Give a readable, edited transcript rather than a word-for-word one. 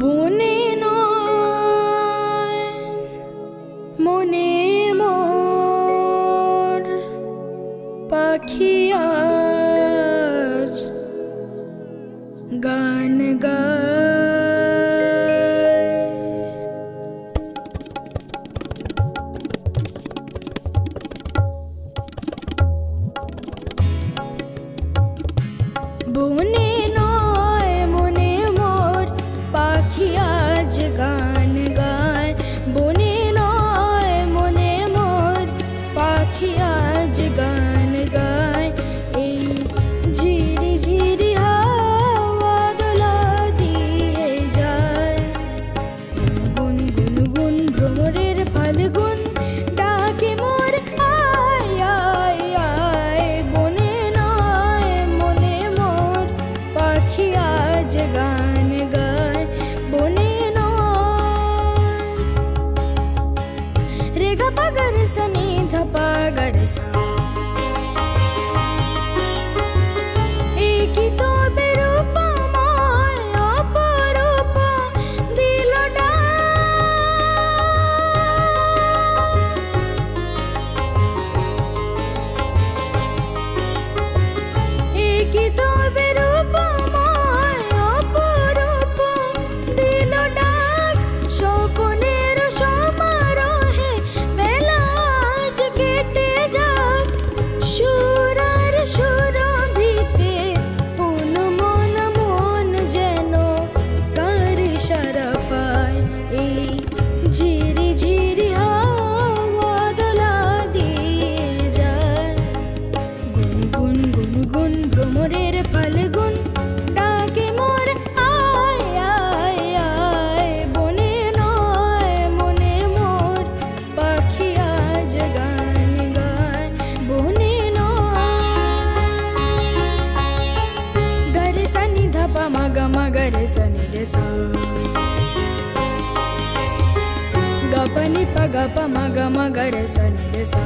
বনে নয় মনে মোর পাখি আজ গান গায়। বনে নয় মনে মোর পাখি আজ গান গায়। বনে নয় মনে মোর পাখি আজ গান গায়। এই ঝিরি ঝিরি হাওয়া দোলা দিয়ে যায়। গুনগুন গুনগুন ভ্রমরের ফাল্গুন ডাকে মোর আয় আয় আয়। বনে নয় মনে মোর পাখি আজ গান গায়। বনে নয় রে গ প গ রে স নি ध प ग रे सा। একই তবে রূপময় অপরূপ দিল ডাক। একই তবে রূপময় অপরূপ দিল ডাক। স্বপনের সমারোহে বেলা আজ কেটে যাক। সুর আর সুরভিতে পুন মন মন যেন কার ইশারা পায়। এই ঝিরি ঝিরি হাওয়া দোলা দিয়ে যায়। গুনগুন গুনগুন ভ্রমরের ফাল্গুন ডাকে মোর আয় আয় আয়। বনে নয় মনে মোর পাখি আজ গান গায়। বনে নয় গ রে স নি ध प म ग म ग रे स नि रे सा। ग प नि प ग प म ग म ग रे स नि रे सा।